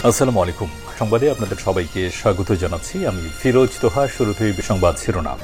আসসালামু আলাইকুম। সংবাদে আপনাদের সবাইকে স্বাগত জানাচ্ছি। আমি ফিরোজ তোহা। শুরুতেই সংবাদ শিরোনাম।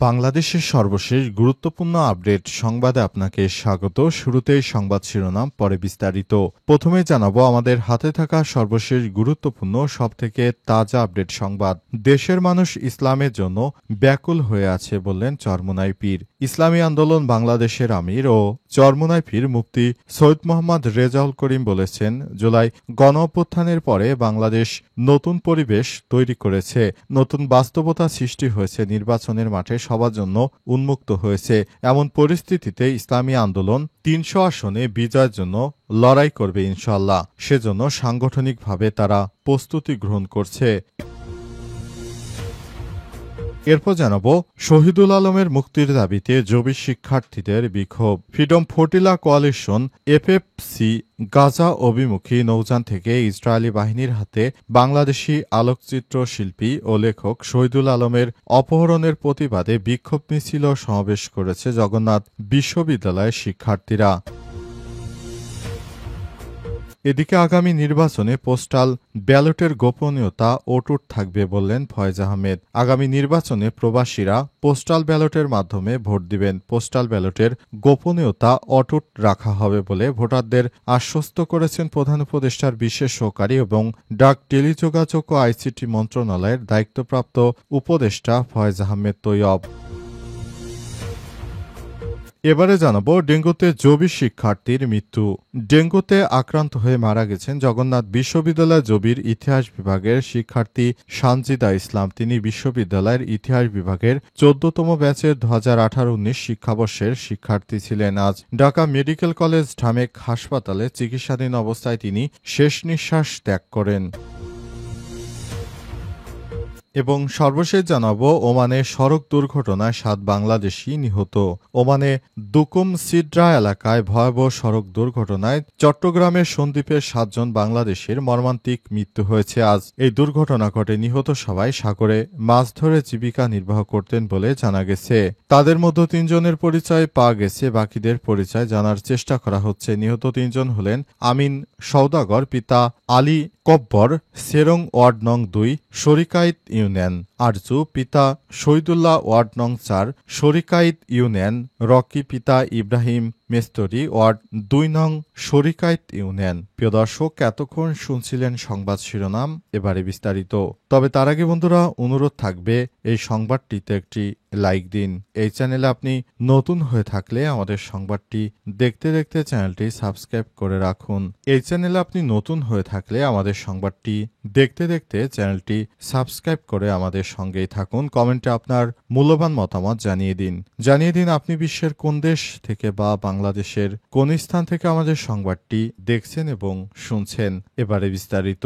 বাংলাদেশের সর্বশেষ গুরুত্বপূর্ণ আপডেট সংবাদে আপনাকে স্বাগত। শুরুতেই সংবাদ শিরোনাম, পরে বিস্তারিত। প্রথমে জানাবো আমাদের হাতে থাকা সর্বশেষ গুরুত্বপূর্ণ সবথেকে তাজা আপডেট সংবাদ। দেশের মানুষ ইসলামের জন্য ব্যাকুল হয়ে আছে বললেন চরমোনাই পীর। ইসলামী আন্দোলন বাংলাদেশের আমির ও চরমোনাই পীর মুফতি সৈয়দ মোহাম্মদ রেজাউল করিম বলেছেন, জুলাই গণ অভ্যুত্থানের পরে বাংলাদেশ নতুন পরিবেশ তৈরি করেছে, নতুন বাস্তবতা সৃষ্টি হয়েছে, নির্বাচনের মাঠে সবার জন্য উন্মুক্ত হয়েছে। এমন পরিস্থিতিতে ইসলামী আন্দোলন ৩০০ আসনে বিজয়ের জন্য লড়াই করবে ইনশাআল্লাহ। সেজন্য সাংগঠনিকভাবে তারা প্রস্তুতি গ্রহণ করছে। এরপর জানাবো শহীদুল আলমের মুক্তির দাবিতে জবি শিক্ষার্থীদের বিক্ষোভ। Freedom flotilla coalition FFC Gaza অভিমুখী নৌযান থেকে ইসরায়েলি বাহিনীর হাতে বাংলাদেশি আলোকচিত্র শিল্পী ও লেখক শহীদুল আলমের অপহরণের প্রতিবাদে বিক্ষোভ মিছিল ও সমাবেশ করেছে জগন্নাথ বিশ্ববিদ্যালয়ের শিক্ষার্থীরা। এদিকে আগামী নির্বাচনে পোস্টাল ব্যালটের গোপনীয়তা অটুট থাকবে বললেন ফয়েজ আহমেদ। আগামী নির্বাচনে প্রবাসীরা পোস্টাল ব্যালটের মাধ্যমে ভোট দিবেন। পোস্টাল ব্যালটের গোপনীয়তা অটুট রাখা হবে বলে ভোটারদের আশ্বস্ত করেছেন প্রধান উপদেষ্টার বিশেষ সহকারী এবং ডাক, টেলিযোগাযোগ ও আইসিটি মন্ত্রণালয়ের দায়িত্বপ্রাপ্ত উপদেষ্টা ফয়েজ আহমেদ তৈয়ব। এবারে জানাবো ডেঙ্গুতে জবি শিক্ষার্থীর মৃত্যু। ডেঙ্গুতে আক্রান্ত হয়ে মারা গেছেন জগন্নাথ বিশ্ববিদ্যালয় জবির ইতিহাস বিভাগের শিক্ষার্থী সানজিদা ইসলাম। তিনি বিশ্ববিদ্যালয়ের ইতিহাস বিভাগের ১৪তম ব্যাচের ২০১৮-১৯ শিক্ষাবর্ষের শিক্ষার্থী ছিলেন। আজ ঢাকা মেডিকেল কলেজ ঢামেক হাসপাতালে চিকিৎসাধীন অবস্থায় তিনি শেষ নিঃশ্বাস ত্যাগ করেন। এবং সর্বশেষ জানাবো ওমানে সড়ক দুর্ঘটনায় ৭ বাংলাদেশি নিহত। ওমানে দুকুম সিডরা এলাকায় ভয়াবহ সড়ক দুর্ঘটনায় চট্টগ্রামের সন্দ্বীপের ৭ জন বাংলাদেশের মর্মান্তিক মৃত্যু হয়েছে। আজ এই দুর্ঘটনা ঘটে। নিহত সবাই সাগরে মাছ ধরে জীবিকা নির্বাহ করতেন বলে জানা গেছে। তাদের মধ্যে ৩ জনের পরিচয় পাওয়া গেছে, বাকিদের পরিচয় জানার চেষ্টা করা হচ্ছে। নিহত ৩ জন হলেন আমিন সওদাগর, পিতা আলী কব্বর, সেরং ওয়ার্ড নং ২ শরিকাইত ইউনিয়ন, আরজু, পিতা শহীদুল্লাহ ওয়ার্ড নং ৪ শরিকাইত ইউনিয়ন, রকি, পিতা ইব্রাহিম মেস্তরি, ওয়ার্ড ২ নং শরিকাইত ইউনিয়ন। প্রিয় দর্শক, এতক্ষণ শুনছিলেন সংবাদ শিরোনাম, এবারে বিস্তারিত। তবে তার আগে বন্ধুরা অনুরোধ থাকবে এই সংবাদটিতে একটি লাইক দিন। এই চ্যানেলে আপনি নতুন হয়ে থাকলে আমাদের সংবাদটি দেখতে দেখতে চ্যানেলটি সাবস্ক্রাইব করে রাখুন। এই চ্যানেলে আপনি নতুন হয়ে থাকলে আমাদের সংবাদটি দেখতে দেখতে চ্যানেলটি সাবস্ক্রাইব করে আমাদের সঙ্গেই থাকুন। কমেন্টে আপনার মূল্যবান মতামত জানিয়ে দিন আপনি বিশ্বের কোন দেশ থেকে বা বাংলাদেশের কোন স্থান থেকে আমাদের সংবাদটি দেখছেন এবং শুনছেন। এবারে বিস্তারিত।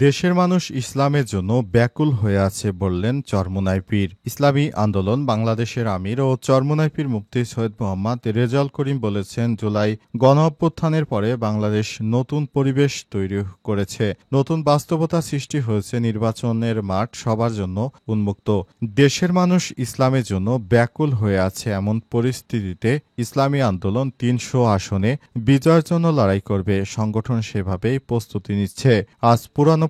দেশের মানুষ ইসলামের জন্য ব্যাকুল হয়ে আছে বললেন চরমোনাই পীর। ইসলামী আন্দোলন বাংলাদেশের আমির ও চরমোনাই পীর মুফতি সৈয়দ মোহাম্মদ রেজাউল করিম বলেছেন, জুলাই গণ অভ্যুত্থানের পরে বাংলাদেশ নতুন পরিবেশ তৈরি করেছে, নতুন বাস্তবতা সৃষ্টি হয়েছে, নির্বাচনের মাঠ সবার জন্য উন্মুক্ত। দেশের মানুষ ইসলামের জন্য ব্যাকুল হয়ে আছে। এমন পরিস্থিতিতে ইসলামী আন্দোলন ৩০০ আসনে বিজয়ের জন্য লড়াই করবে। সংগঠন সেভাবেই প্রস্তুতি নিচ্ছে। আজ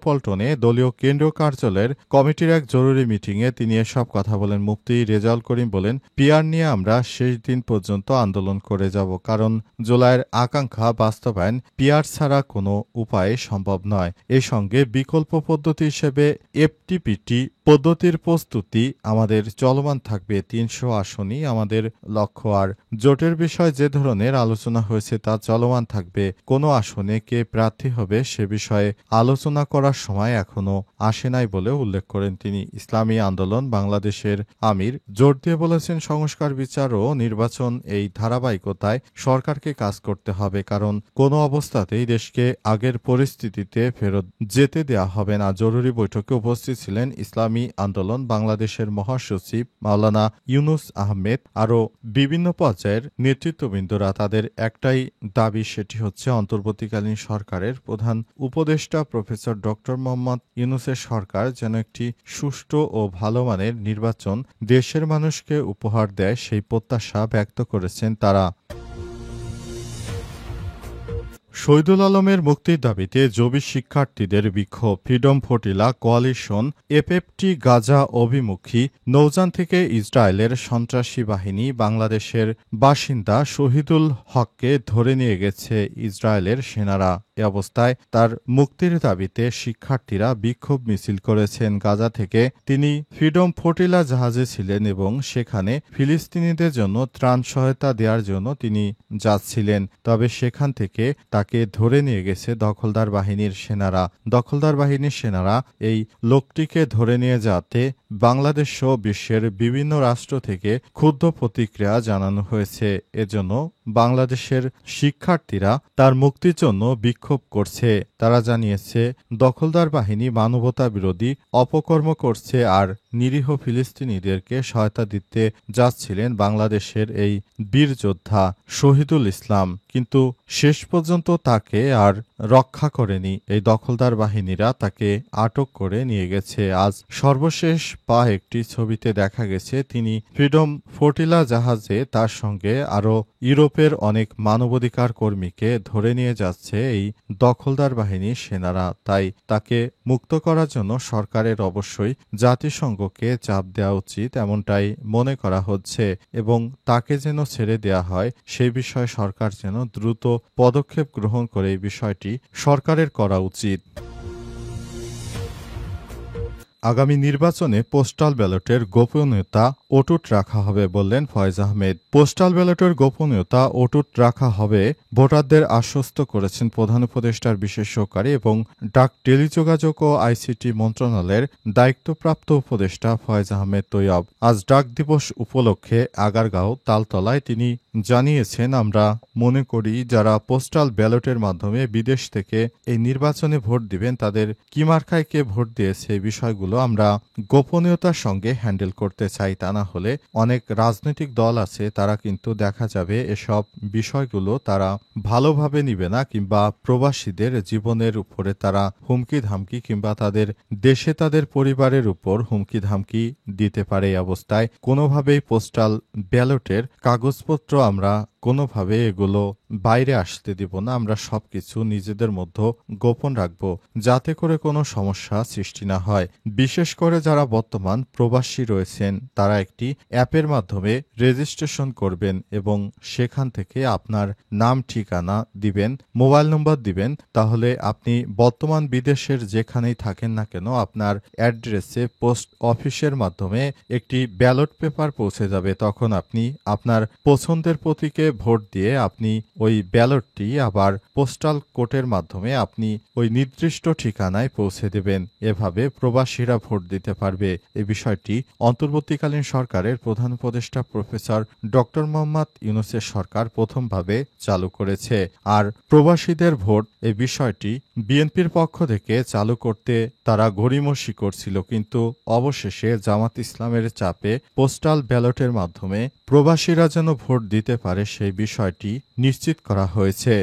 পল্টনে দলীয় কেন্দ্রীয় কার্যালয়ের কমিটির এক জরুরি মিটিংয়ে তিনি এসব কথা বলেন। মুফতি রেজাউল করিম বলেন, পিআর নিয়ে আমরা শেষ দিন পর্যন্ত আন্দোলন করে যাব, কারণ জুলাইয়ের আকাঙ্ক্ষা বাস্তবায়ন পিআর ছাড়া কোনো উপায়ে সম্ভব নয়। এর সঙ্গে বিকল্প পদ্ধতি হিসেবে এফটিপিটি পদ্ধতির প্রস্তুতি আমাদের চলমান থাকবে। ৩০০ আসনই আমাদের লক্ষ্য। আর জোটের বিষয়ে যে ধরনের আলোচনা হয়েছে তা চলমান থাকবে। কোনো আসনে কে প্রার্থী হবে সে বিষয়ে আলোচনা করার সময় এখনো আসে নাই বলে উল্লেখ করেন তিনি। ইসলামী আন্দোলন বাংলাদেশের আমির জোর দিয়ে বলেছেন, সংস্কার, বিচার ও নির্বাচন এই ধারাবাহিকতায় সরকারকে কাজ করতে হবে, কারণ কোনো অবস্থাতেই দেশকে আগের পরিস্থিতিতে ফেরত যেতে দেয়া হবে না। জরুরি বৈঠকে উপস্থিত ছিলেন ইসলামী আন্দোলন বাংলাদেশের মহাসচিব মাওলানা ইউনুস আহমেদ, আরও বিভিন্ন পর্যায়ের নেতৃত্ববৃন্দরা। তাদের একটাই দাবি, সেটি হচ্ছে অন্তর্বর্তীকালীন সরকারের প্রধান উপদেষ্টা প্রফেসর ডক্টর মোহাম্মদ ইউনুসের সরকার যেন একটি সুষ্ঠু ও ভালো মানের নির্বাচন দেশের মানুষকে উপহার দেয়, সেই প্রত্যাশা ব্যক্ত করেছেন তারা। শহীদুল আলমের মুক্তির দাবিতে জবি শিক্ষার্থীদের বিক্ষোভ। Freedom flotilla coalition FFT Gaza অভিমুখী নৌযান থেকে ইসরায়েলের সন্ত্রাসী বাহিনী বাংলাদেশের বাসিন্দা শহীদুল হককে ধরে নিয়ে গেছে ইসরায়েলের সেনারা। এ অবস্থায় তার মুক্তির দাবিতে শিক্ষার্থীরা বিক্ষোভ মিছিল করেছেন। গাজা থেকে তিনি ফ্রিডম ফ্লোটিলা জাহাজে ছিলেন এবং সেখানে ফিলিস্তিনিদের জন্য ত্রাণ সহায়তা দেওয়ার জন্য তিনি যাচ্ছিলেন। তবে সেখান থেকে তাকে ধরে নিয়ে গেছে দখলদার বাহিনীর সেনারা। দখলদার বাহিনীর সেনারা এই লোকটিকে ধরে নিয়ে যাতে বাংলাদেশ সহ বিশ্বের বিভিন্ন রাষ্ট্র থেকে ক্ষুব্ধ প্রতিক্রিয়া জানানো হয়েছে। এজন্য বাংলাদেশের শিক্ষার্থীরা তার মুক্তির জন্য বিক্ষোভ করছে। তারা জানিয়েছে দখলদার বাহিনী মানবতা বিরোধী অপকর্ম করছে আর নিরীহ ফিলিস্তিনিদেরকে সহায়তা দিতে যাচ্ছিলেন বাংলাদেশের এই বীর যোদ্ধা শহীদুল ইসলাম, কিন্তু শেষ পর্যন্ত তাকে আর রক্ষা করেনি। এই দখলদার বাহিনীরা তাকে আটক করে নিয়ে গেছে। আজ সর্বশেষ একটি ছবিতে দেখা গেছে তিনি ফ্রিডম ফ্লোটিলা জাহাজে তার সঙ্গে আরও ইউরোপের অনেক মানবাধিকার কর্মীকে ধরে নিয়ে যাচ্ছে এই দখলদার বাহিনীর সেনারা। তাই তাকে মুক্ত করার জন্য সরকারের অবশ্যই জাতিসংঘকে চাপ দেওয়া উচিত এমনটাই মনে করা হচ্ছে এবং তাকে যেন ছেড়ে দেয়া হয় সেই বিষয়ে সরকার যেন দ্রুত পদক্ষেপ গ্রহণ করে এই বিষয়টি সরকারের করা উচিত। আগামী নির্বাচনে পোস্টাল ব্যালটের গোপনীয়তা অটুট রাখা হবে বললেন ফয়েজ আহমেদ। পোস্টাল ব্যালটের গোপনীয়তা অটুট রাখা হবে ভোটারদের আশ্বস্ত করেছেন প্রধান উপদেষ্টার বিশেষ সহকারী এবং ডাক টেলিযোগাযোগ ও আইসিটি মন্ত্রণালয়ের দায়িত্বপ্রাপ্ত উপদেষ্টা ফয়েজ আহমেদ তৈয়ব। আজ ডাক দিবস উপলক্ষে আগারগাঁও তালতলায় তিনি জানিয়েছেন, আমরা মনে করি যারা পোস্টাল ব্যালটের মাধ্যমে বিদেশ থেকে এই নির্বাচনে ভোট দিবেন তাদের কি মার্কায় কে ভোট দিয়েছে এই বিষয়গুলো আমরা গোপনীয়তার সঙ্গে হ্যান্ডেল করতে চাই। তা না হলে অনেক রাজনৈতিক দল আছে তারা কিন্তু দেখা যাবে এসব বিষয়গুলো তারা ভালোভাবে নিবে না কিংবা প্রবাসীদের জীবনের উপরে তারা হুমকি ধামকি কিংবা তাদের দেশে তাদের পরিবারের উপর হুমকি ধামকি দিতে পারে। এই অবস্থায় কোনোভাবেই পোস্টাল ব্যালটের কাগজপত্র আমরা কোনোভাবে এগুলো বাইরে আসতে দিব না। আমরা সবকিছু নিজেদের মধ্যে গোপন রাখব যাতে করে কোনো সমস্যা সৃষ্টি না হয়। বিশেষ করে যারা বর্তমান প্রবাসী রয়েছেন তারা একটি অ্যাপের মাধ্যমে রেজিস্ট্রেশন করবেন এবং সেখান থেকে আপনার নাম ঠিকানা দিবেন, মোবাইল নম্বর দিবেন, তাহলে আপনি বর্তমান বিদেশের যেখানেই থাকেন না কেন আপনার অ্যাড্রেসে পোস্ট অফিসের মাধ্যমে একটি ব্যালট পেপার পৌঁছে যাবে। তখন আপনি আপনার পছন্দের প্রতীকে ভোট দিয়ে আপনি ওই ব্যালটটি আবার পোস্টাল কোর্টের মাধ্যমে আপনি ওই নির্দিষ্ট ঠিকানায় পৌঁছে দেবেন। এভাবে প্রবাসীরা ভোট দিতে পারবে। এই বিষয়টি অন্তর্বর্তীকালীন সরকারের প্রধান উপদেষ্টা প্রফেসর ডক্টর মোহাম্মদ ইউনূসের সরকার প্রথমভাবে চালু করেছে। আর প্রবাসীদের ভোট এই বিষয়টি বিএনপির পক্ষ থেকে চালু করতে তারা গড়িমসি করছিল, কিন্তু অবশেষে জামাত ইসলামের চাপে পোস্টাল ব্যালটের মাধ্যমে প্রবাসীরা যেন ভোট দিতে পারে সেই বিষয়টি নিশ্চিত করা হয়েছে।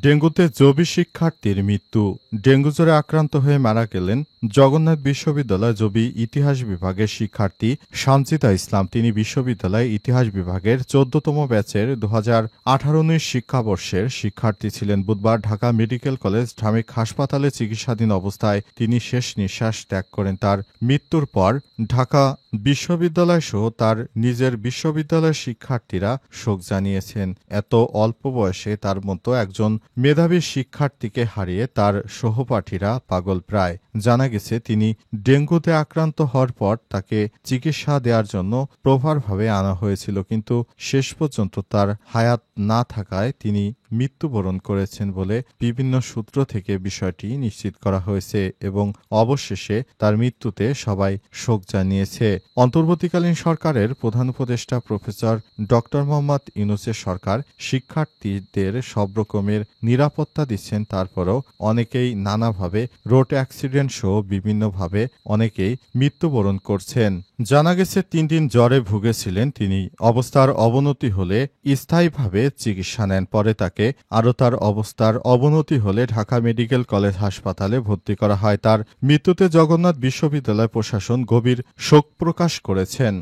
ডেঙ্গুতে জবি শিক্ষার্থীর মৃত্যু। ডেঙ্গু জ্বরে আক্রান্ত হয়ে মারা গেলেন জগন্নাথ বিশ্ববিদ্যালয় জবি ইতিহাস বিভাগের শিক্ষার্থী সানজিদা ইসলাম। তিনি বিশ্ববিদ্যালয় ইতিহাস বিভাগের ১৪তম ব্যাচের ২০১৮-১৯ শিক্ষাবর্ষের শিক্ষার্থী ছিলেন। বুধবার ঢাকা মেডিকেল কলেজ ঢামেক হাসপাতালে চিকিৎসাধীন অবস্থায় তিনি শেষ নিঃশ্বাস ত্যাগ করেন। তার মৃত্যুর পর ঢাকা বিশ্ববিদ্যালয় সহ তার নিজের বিশ্ববিদ্যালয়ের শিক্ষার্থীরা শোক জানিয়েছেন। এত অল্প বয়সে তার মতো একজন মেধাবী শিক্ষার্থীকে হারিয়ে তার সহপাঠীরা পাগল প্রায়। জানা গেছে তিনি ডেঙ্গুতে আক্রান্ত হওয়ার পর তাকে চিকিৎসা দেওয়ার জন্য প্রভারভাবে আনা হয়েছিল, কিন্তু শেষ পর্যন্ত তার হায়াত না থাকায় তিনি মৃত্যুবরণ করেছেন বলে বিভিন্ন সূত্র থেকে বিষয়টি নিশ্চিত করা হয়েছে এবং অবশেষে তার মৃত্যুতে সবাই শোক জানিয়েছে। অন্তর্বর্তীকালীন সরকারের প্রধান উপদেষ্টা প্রফেসর ডক্টর মোহাম্মদ ইউনূসের সরকার শিক্ষার্থীদের সব রকমের নিরাপত্তা দিচ্ছেন, তারপরও অনেকেই নানাভাবে রোড অ্যাক্সিডেন্ট সহ বিভিন্নভাবে অনেকেই মৃত্যুবরণ করছেন। জানা গেছে ৩ দিন জ্বরে ভুগেছিলেন তিনি। অবস্থার অবনতি হলে স্থায়ীভাবে চিকিৎসা নেন। পরে তাকে আরও তার অবস্থার অবনতি হলে ঢাকা মেডিকেল কলেজ হাসপাতালে ভর্তি করা হয়। তার মৃত্যুতে জগন্নাথ বিশ্ববিদ্যালয় প্রশাসন গভীর শোক প্রকাশ করেছেন।